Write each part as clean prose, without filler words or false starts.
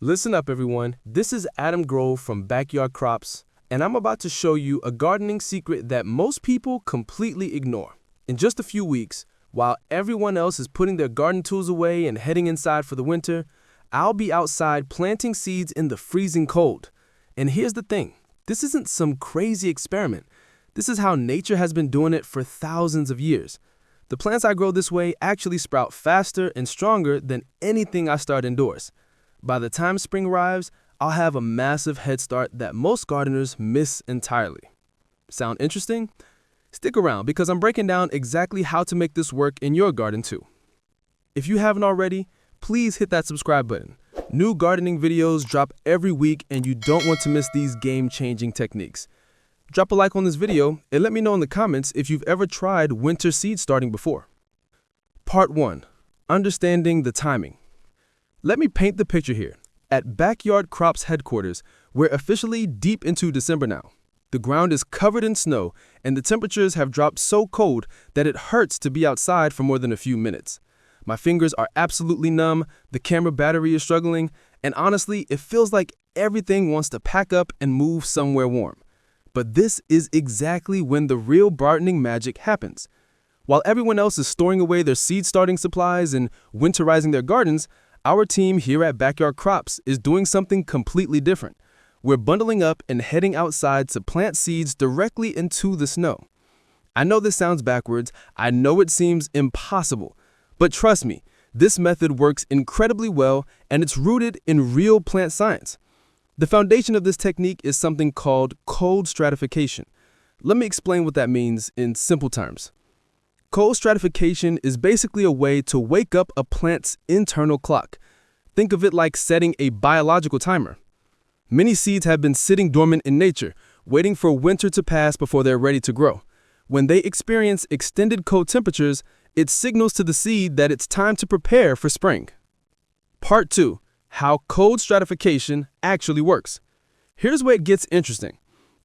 Listen up, everyone. This is Adam Grove from Backyard Crops, and I'm about to show you a gardening secret that most people completely ignore. In just a few weeks, while everyone else is putting their garden tools away and heading inside for the winter, I'll be outside planting seeds in the freezing cold. And here's the thing, this isn't some crazy experiment. This is how nature has been doing it for thousands of years. The plants I grow this way actually sprout faster and stronger than anything I start indoors. By the time spring arrives, I'll have a massive head start that most gardeners miss entirely. Sound interesting? Stick around because I'm breaking down exactly how to make this work in your garden too. If you haven't already, please hit that subscribe button. New gardening videos drop every week and you don't want to miss these game-changing techniques. Drop a like on this video and let me know in the comments if you've ever tried winter seed starting before. Part 1. Understanding the timing. Let me paint the picture here. At Backyard Crops headquarters, we're officially deep into December now. The ground is covered in snow and the temperatures have dropped so cold that it hurts to be outside for more than a few minutes. My fingers are absolutely numb, the camera battery is struggling, and honestly, it feels like everything wants to pack up and move somewhere warm. But this is exactly when the real gardening magic happens. While everyone else is storing away their seed starting supplies and winterizing their gardens, our team here at Backyard Crops is doing something completely different. We're bundling up and heading outside to plant seeds directly into the snow. I know this sounds backwards, I know it seems impossible, but trust me, this method works incredibly well and it's rooted in real plant science. The foundation of this technique is something called cold stratification. Let me explain what that means in simple terms. Cold stratification is basically a way to wake up a plant's internal clock. Think of it like setting a biological timer. Many seeds have been sitting dormant in nature, waiting for winter to pass before they're ready to grow. When they experience extended cold temperatures, it signals to the seed that it's time to prepare for spring. Part 2. How cold stratification actually works. Here's where it gets interesting.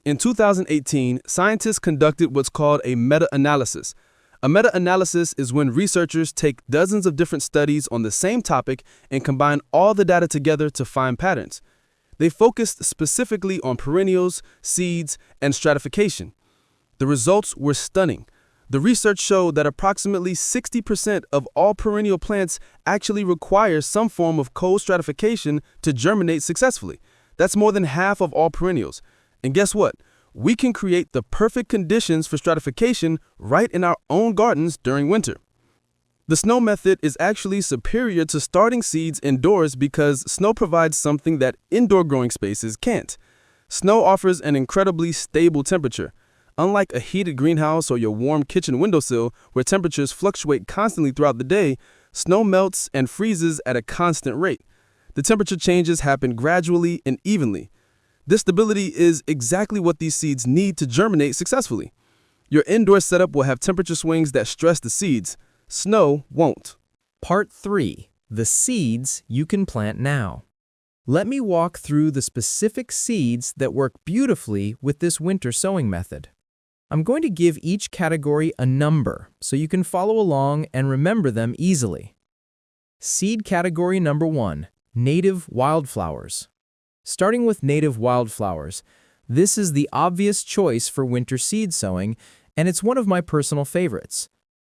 In 2018, scientists conducted what's called a meta-analysis. A meta-analysis is when researchers take dozens of different studies on the same topic and combine all the data together to find patterns. They focused specifically on perennials, seeds, and stratification. The results were stunning. The research showed that approximately 60% of all perennial plants actually require some form of cold stratification to germinate successfully. That's more than half of all perennials. And guess what? We can create the perfect conditions for stratification right in our own gardens during winter. The snow method is actually superior to starting seeds indoors because snow provides something that indoor growing spaces can't. Snow offers an incredibly stable temperature. Unlike a heated greenhouse or your warm kitchen windowsill where temperatures fluctuate constantly throughout the day, snow melts and freezes at a constant rate. The temperature changes happen gradually and evenly. This stability is exactly what these seeds need to germinate successfully. Your indoor setup will have temperature swings that stress the seeds. Snow won't. Part 3. The seeds you can plant now. Let me walk through the specific seeds that work beautifully with this winter sowing method. I'm going to give each category a number so you can follow along and remember them easily. Seed category number 1, native wildflowers. Starting with native wildflowers, this is the obvious choice for winter seed sowing, and it's one of my personal favorites.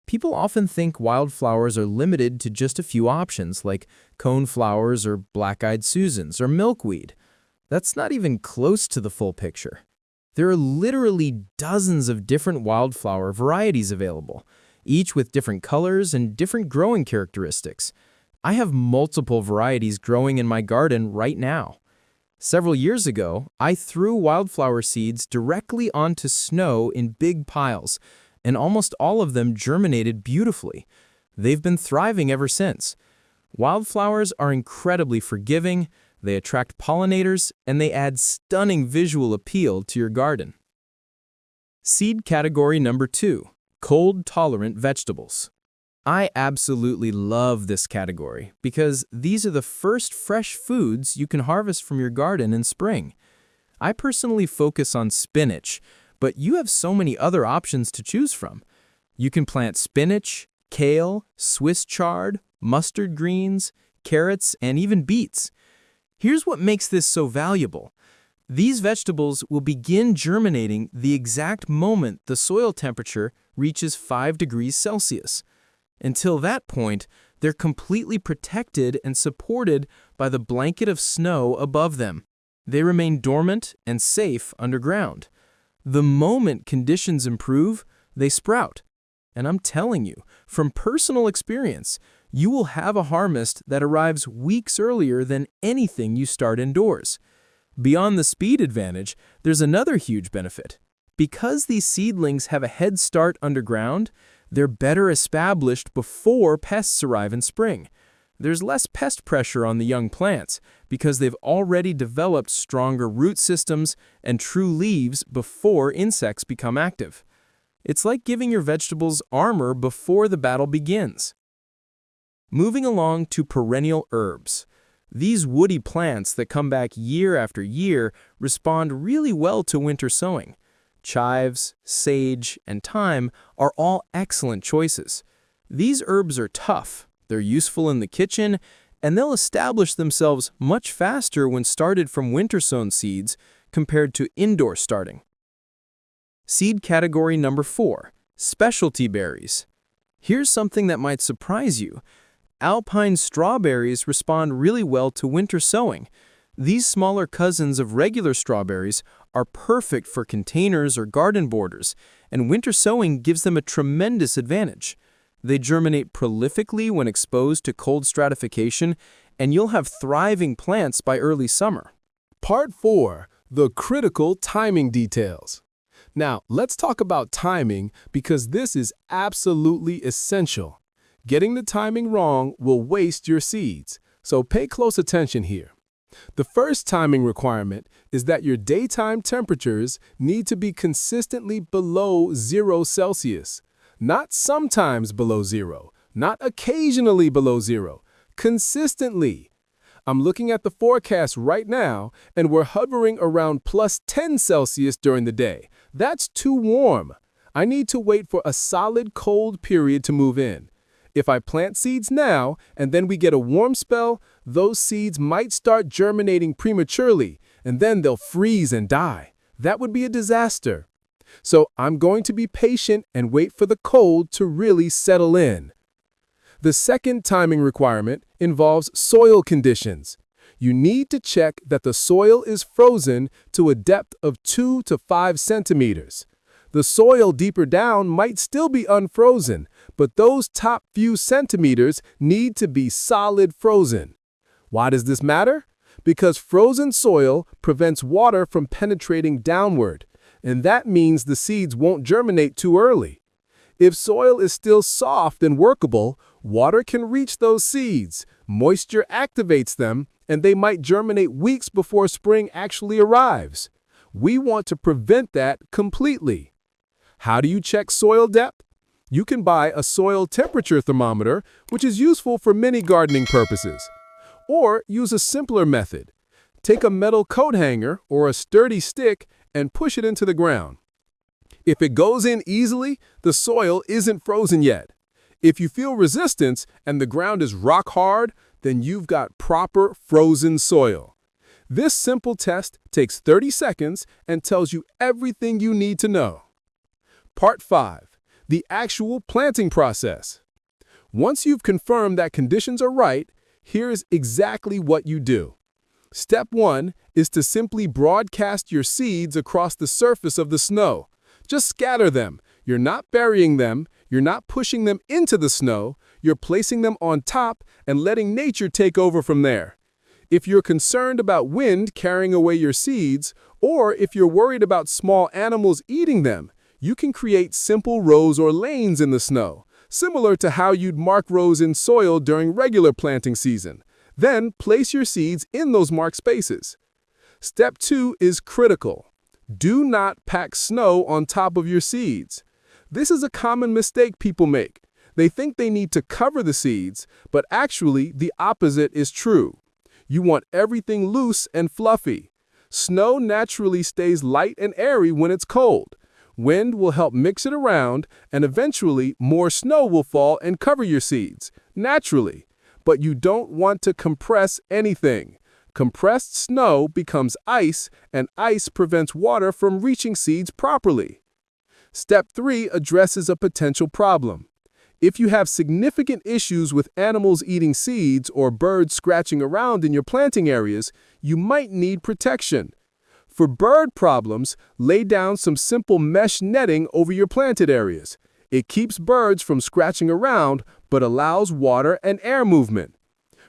People often think wildflowers are limited to just a few options like coneflowers or black-eyed Susans or milkweed. That's not even close to the full picture. There are literally dozens of different wildflower varieties available, each with different colors and different growing characteristics. I have multiple varieties growing in my garden right now. Several years ago, I threw wildflower seeds directly onto snow in big piles, and almost all of them germinated beautifully. They've been thriving ever since. Wildflowers are incredibly forgiving, they attract pollinators, and they add stunning visual appeal to your garden. Seed category number 2, cold-tolerant vegetables. I absolutely love this category because these are the first fresh foods you can harvest from your garden in spring. I personally focus on spinach, but you have so many other options to choose from. You can plant spinach, kale, Swiss chard, mustard greens, carrots, and even beets. Here's what makes this so valuable. These vegetables will begin germinating the exact moment the soil temperature reaches 5 degrees Celsius. Until that point, they're completely protected and supported by the blanket of snow above them. They remain dormant and safe underground. The moment conditions improve, they sprout. And I'm telling you, from personal experience, you will have a harvest that arrives weeks earlier than anything you start indoors. Beyond the speed advantage, there's another huge benefit. Because these seedlings have a head start underground, they're better established before pests arrive in spring. There's less pest pressure on the young plants because they've already developed stronger root systems and true leaves before insects become active. It's like giving your vegetables armor before the battle begins. Moving along to perennial herbs. These woody plants that come back year after year respond really well to winter sowing. Chives, sage, and thyme are all excellent choices. These herbs are tough, they're useful in the kitchen, and they'll establish themselves much faster when started from winter-sown seeds compared to indoor starting. Seed category number 4, specialty berries. Here's something that might surprise you. Alpine strawberries respond really well to winter sowing. These smaller cousins of regular strawberries are perfect for containers or garden borders, and winter sowing gives them a tremendous advantage. They germinate prolifically when exposed to cold stratification, and you'll have thriving plants by early summer. Part 4, the critical timing details. Now, let's talk about timing because this is absolutely essential. Getting the timing wrong will waste your seeds, so pay close attention here. The first timing requirement is that your daytime temperatures need to be consistently below 0 Celsius. Not sometimes below 0, not occasionally below 0, consistently. I'm looking at the forecast right now, and we're hovering around plus 10 Celsius during the day. That's too warm. I need to wait for a solid cold period to move in. If I plant seeds now, and then we get a warm spell, those seeds might start germinating prematurely, and then they'll freeze and die. That would be a disaster. So I'm going to be patient and wait for the cold to really settle in. The second timing requirement involves soil conditions. You need to check that the soil is frozen to a depth of 2 to 5 centimeters. The soil deeper down might still be unfrozen, but those top few centimeters need to be solid frozen. Why does this matter? Because frozen soil prevents water from penetrating downward, and that means the seeds won't germinate too early. If soil is still soft and workable, water can reach those seeds, moisture activates them, and they might germinate weeks before spring actually arrives. We want to prevent that completely. How do you check soil depth? You can buy a soil temperature thermometer, which is useful for many gardening purposes. Or use a simpler method. Take a metal coat hanger or a sturdy stick and push it into the ground. If it goes in easily, the soil isn't frozen yet. If you feel resistance and the ground is rock hard, then you've got proper frozen soil. This simple test takes 30 seconds and tells you everything you need to know. Part 5. The actual planting process. Once you've confirmed that conditions are right, here's exactly what you do. Step 1 is to simply broadcast your seeds across the surface of the snow. Just scatter them. You're not burying them. You're not pushing them into the snow. You're placing them on top and letting nature take over from there. If you're concerned about wind carrying away your seeds, or if you're worried about small animals eating them, you can create simple rows or lanes in the snow, similar to how you'd mark rows in soil during regular planting season. Then place your seeds in those marked spaces. Step 2 is critical. Do not pack snow on top of your seeds. This is a common mistake people make. They think they need to cover the seeds, but actually the opposite is true. You want everything loose and fluffy. Snow naturally stays light and airy when it's cold. Wind will help mix it around, and eventually more snow will fall and cover your seeds, naturally. But you don't want to compress anything. Compressed snow becomes ice, and ice prevents water from reaching seeds properly. Step 3 addresses a potential problem. If you have significant issues with animals eating seeds or birds scratching around in your planting areas, you might need protection. For bird problems, lay down some simple mesh netting over your planted areas. It keeps birds from scratching around but allows water and air movement.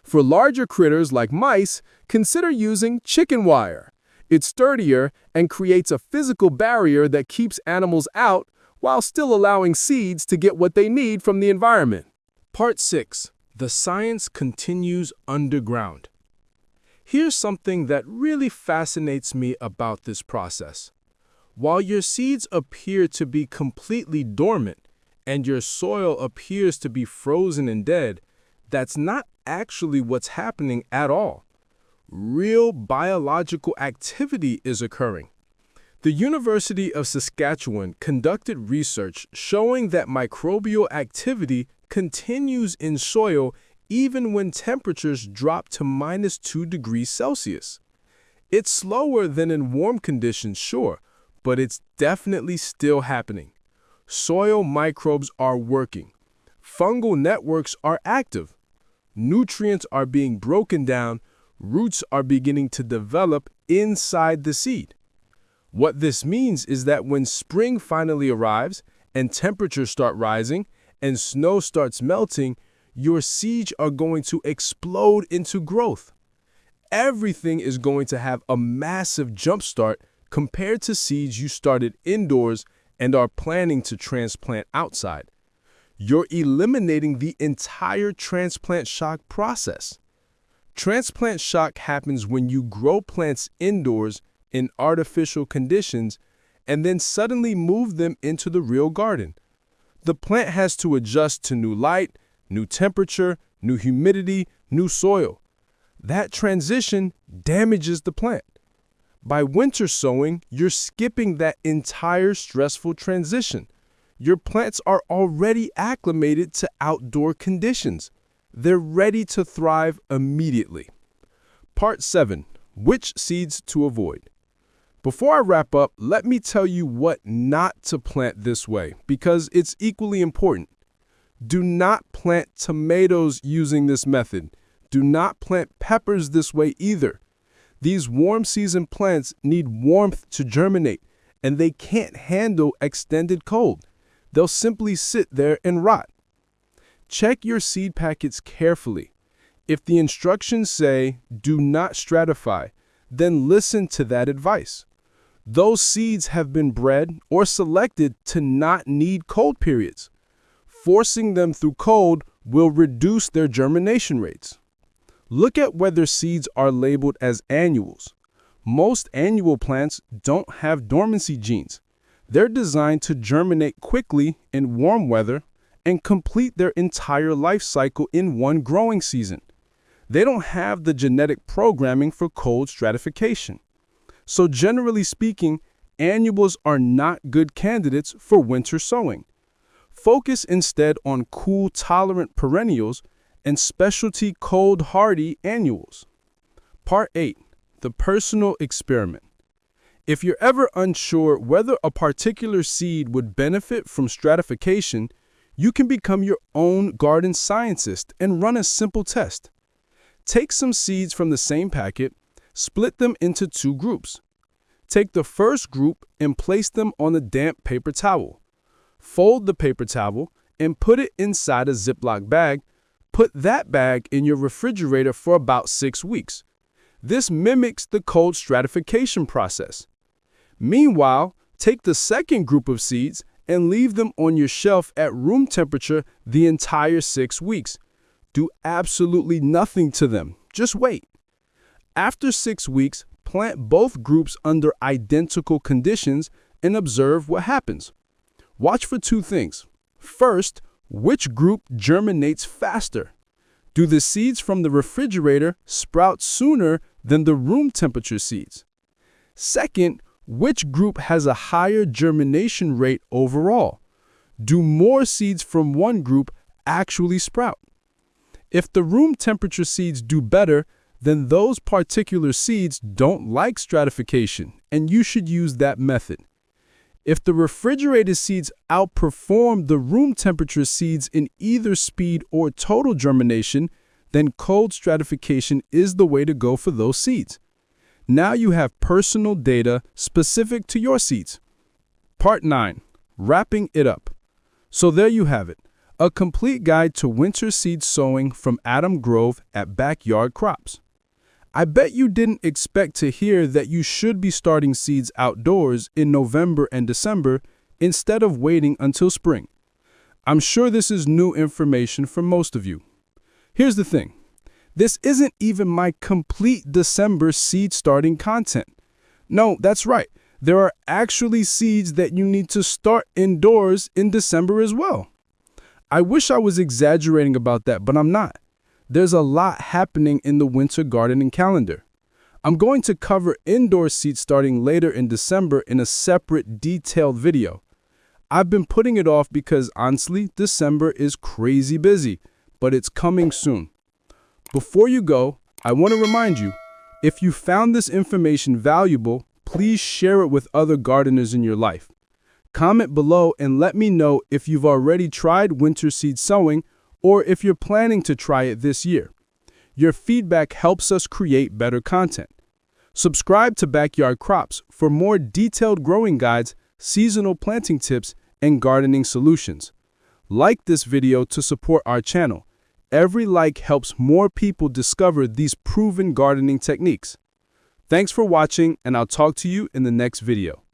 For larger critters like mice, consider using chicken wire. It's sturdier and creates a physical barrier that keeps animals out while still allowing seeds to get what they need from the environment. Part 6. The science continues underground. Here's something that really fascinates me about this process. While your seeds appear to be completely dormant and your soil appears to be frozen and dead, that's not actually what's happening at all. Real biological activity is occurring. The University of Saskatchewan conducted research showing that microbial activity continues in soil even when temperatures drop to -2 degrees Celsius. It's slower than in warm conditions, sure, but it's definitely still happening. Soil microbes are working. Fungal networks are active. Nutrients are being broken down. Roots are beginning to develop inside the seed. What this means is that when spring finally arrives and temperatures start rising and snow starts melting, your seeds are going to explode into growth. Everything is going to have a massive jump start compared to seeds you started indoors and are planning to transplant outside. You're eliminating the entire transplant shock process. Transplant shock happens when you grow plants indoors in artificial conditions and then suddenly move them into the real garden. The plant has to adjust to new light, new temperature, new humidity, new soil. That transition damages the plant. By winter sowing, you're skipping that entire stressful transition. Your plants are already acclimated to outdoor conditions. They're ready to thrive immediately. Part 7. Which seeds to avoid? Before I wrap up, let me tell you what not to plant this way, because it's equally important. Do not plant tomatoes using this method. Do not plant peppers this way either. These warm season plants need warmth to germinate, and they can't handle extended cold. They'll simply sit there and rot. Check your seed packets carefully. If the instructions say, do not stratify, then listen to that advice. Those seeds have been bred or selected to not need cold periods. Forcing them through cold will reduce their germination rates. Look at whether seeds are labeled as annuals. Most annual plants don't have dormancy genes. They're designed to germinate quickly in warm weather and complete their entire life cycle in one growing season. They don't have the genetic programming for cold stratification. So generally speaking, annuals are not good candidates for winter sowing. Focus instead on cool-tolerant perennials and specialty cold-hardy annuals. Part 8. The personal experiment. If you're ever unsure whether a particular seed would benefit from stratification, you can become your own garden scientist and run a simple test. Take some seeds from the same packet, split them into 2 groups. Take the first group and place them on a damp paper towel. Fold the paper towel and put it inside a Ziploc bag. Put that bag in your refrigerator for about 6 weeks. This mimics the cold stratification process. Meanwhile, take the second group of seeds and leave them on your shelf at room temperature the entire 6 weeks. Do absolutely nothing to them. Just wait. After 6 weeks, plant both groups under identical conditions and observe what happens. Watch for 2 things. First, which group germinates faster? Do the seeds from the refrigerator sprout sooner than the room temperature seeds? Second, which group has a higher germination rate overall? Do more seeds from one group actually sprout? If the room temperature seeds do better, then those particular seeds don't like stratification, and you should use that method. If the refrigerated seeds outperform the room temperature seeds in either speed or total germination, then cold stratification is the way to go for those seeds. Now you have personal data specific to your seeds. Part 9. Wrapping it up. So there you have it, a complete guide to winter seed sowing from Adam Grove at Backyard Crops. I bet you didn't expect to hear that you should be starting seeds outdoors in November and December instead of waiting until spring. I'm sure this is new information for most of you. Here's the thing. This isn't even my complete December seed starting content. No, that's right. There are actually seeds that you need to start indoors in December as well. I wish I was exaggerating about that, but I'm not. There's a lot happening in the winter gardening calendar. I'm going to cover indoor seed starting later in December in a separate detailed video. I've been putting it off because honestly, December is crazy busy, but it's coming soon. Before you go, I want to remind you, if you found this information valuable, please share it with other gardeners in your life. Comment below and let me know if you've already tried winter seed sowing or if you're planning to try it this year. Your feedback helps us create better content. Subscribe to Backyard Crops for more detailed growing guides, seasonal planting tips, and gardening solutions. Like this video to support our channel. Every like helps more people discover these proven gardening techniques. Thanks for watching, and I'll talk to you in the next video.